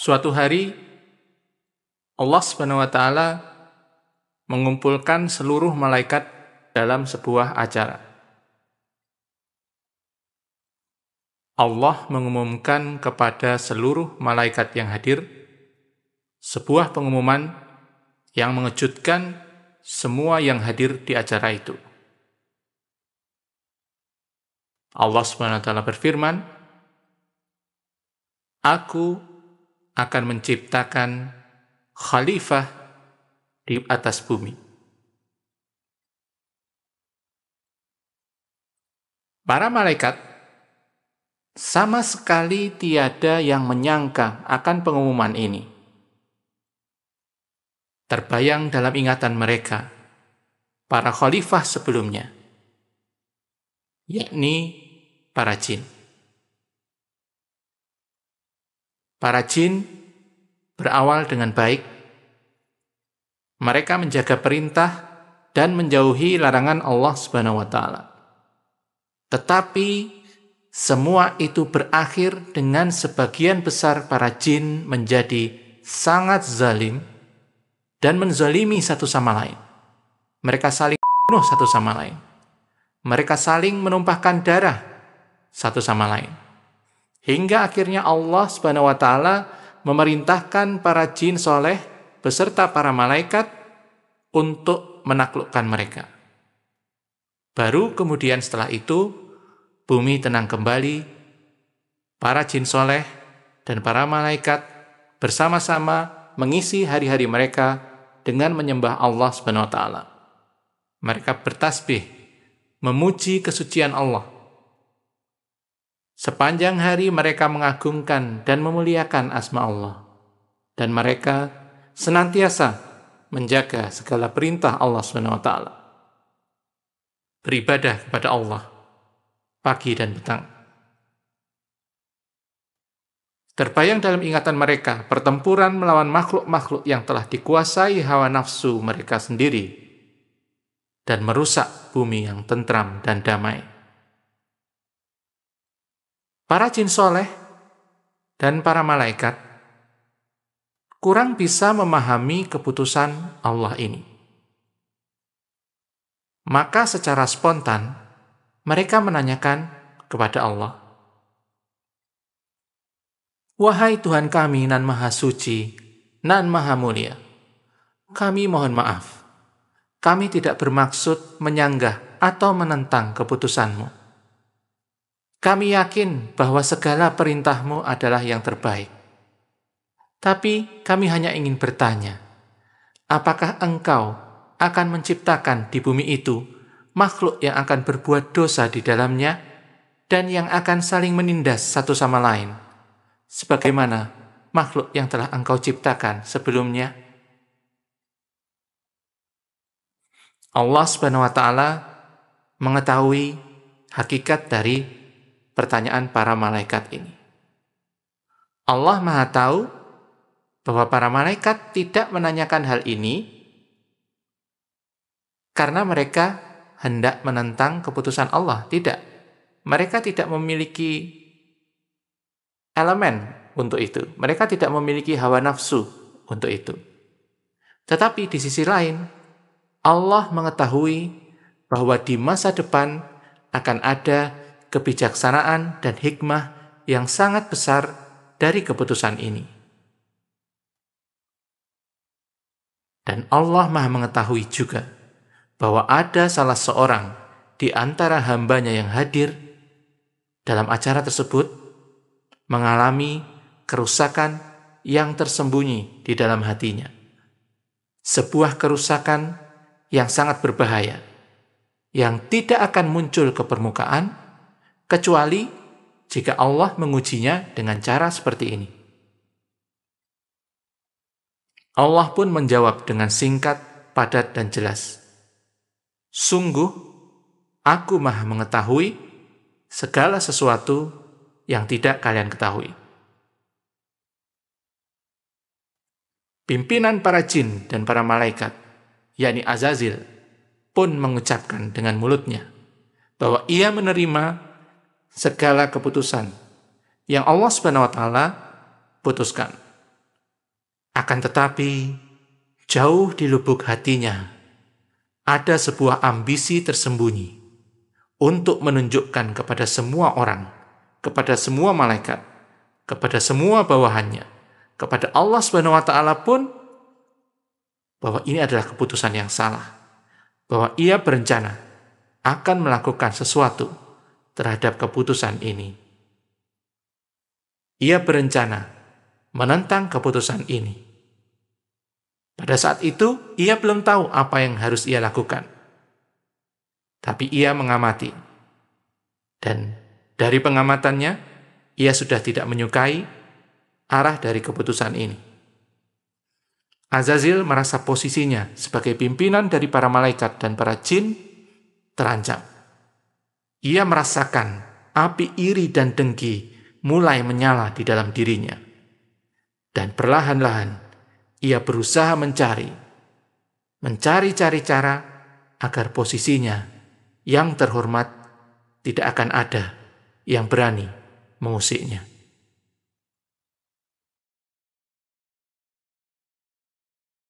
Suatu hari Allah Subhanahu wa taala mengumpulkan seluruh malaikat dalam sebuah acara. Allah mengumumkan kepada seluruh malaikat yang hadir sebuah pengumuman yang mengejutkan semua yang hadir di acara itu. Allah Subhanahu wa taala berfirman, "Aku akan menciptakan khalifah di atas bumi." Para malaikat sama sekali tiada yang menyangka akan pengumuman ini. Terbayang dalam ingatan mereka para khalifah sebelumnya, yakni para jin. Para jin berawal dengan baik. Mereka menjaga perintah dan menjauhi larangan Allah Subhanahu wa taala. Tetapi semua itu berakhir dengan sebagian besar para jin menjadi sangat zalim dan menzalimi satu sama lain. Mereka saling bunuh satu sama lain. Mereka saling menumpahkan darah satu sama lain. Hingga akhirnya Allah Subhanahu wa taala memerintahkan para jin soleh beserta para malaikat untuk menaklukkan mereka. Baru kemudian setelah itu bumi tenang kembali, para jin soleh dan para malaikat bersama-sama mengisi hari-hari mereka dengan menyembah Allah Subhanahu wa taala. Mereka bertasbih, memuji kesucian Allah. Sepanjang hari mereka mengagungkan dan memuliakan asma Allah. Dan mereka senantiasa menjaga segala perintah Allah Subhanahu wa taala. Beribadah kepada Allah pagi dan petang. Terbayang dalam ingatan mereka pertempuran melawan makhluk-makhluk yang telah dikuasai hawa nafsu mereka sendiri dan merusak bumi yang tentram dan damai. Para jin soleh dan para malaikat kurang bisa memahami keputusan Allah ini. Maka secara spontan mereka menanyakan kepada Allah, "Wahai Tuhan kami nan maha suci, nan maha mulia, kami mohon maaf. Kami tidak bermaksud menyanggah atau menentang keputusan-Mu. Kami yakin bahwa segala perintah-Mu adalah yang terbaik. Tapi kami hanya ingin bertanya, apakah Engkau akan menciptakan di bumi itu makhluk yang akan berbuat dosa di dalamnya dan yang akan saling menindas satu sama lain, sebagaimana makhluk yang telah Engkau ciptakan sebelumnya?" Allah Subhanahu wa taala mengetahui hakikat dari pertanyaan para malaikat ini. Allah Maha tahu bahwa para malaikat tidak menanyakan hal ini karena mereka hendak menentang keputusan Allah. Tidak. Mereka tidak memiliki elemen untuk itu. Mereka tidak memiliki hawa nafsu untuk itu. Tetapi di sisi lain, Allah mengetahui bahwa di masa depan akan ada kebijaksanaan dan hikmah yang sangat besar dari keputusan ini. Dan Allah Maha mengetahui juga bahwa ada salah seorang di antara hambanya yang hadir dalam acara tersebut mengalami kerusakan yang tersembunyi di dalam hatinya. Sebuah kerusakan yang sangat berbahaya, yang tidak akan muncul ke permukaan kecuali jika Allah mengujinya dengan cara seperti ini. Allah pun menjawab dengan singkat, padat, dan jelas. "Sungguh, Aku Maha mengetahui segala sesuatu yang tidak kalian ketahui." Pimpinan para jin dan para malaikat, yakni Azazil, pun mengucapkan dengan mulutnya bahwa ia menerima segala keputusan yang Allah Subhanahu wa taala putuskan. Akan tetapi, jauh di lubuk hatinya, ada sebuah ambisi tersembunyi untuk menunjukkan kepada semua orang, kepada semua malaikat, kepada semua bawahannya, kepada Allah Subhanahu wa Ta'ala pun, bahwa ini adalah keputusan yang salah, bahwa ia berencana akan melakukan sesuatu terhadap keputusan ini. Ia berencana menentang keputusan ini. Pada saat itu, ia belum tahu apa yang harus ia lakukan. Tapi ia mengamati. Dan dari pengamatannya, ia sudah tidak menyukai arah dari keputusan ini. Azazil merasa posisinya sebagai pimpinan dari para malaikat dan para jin terancam. Ia merasakan api iri dan dengki mulai menyala di dalam dirinya. Dan perlahan-lahan ia berusaha mencari-cari cara agar posisinya yang terhormat tidak akan ada yang berani mengusiknya.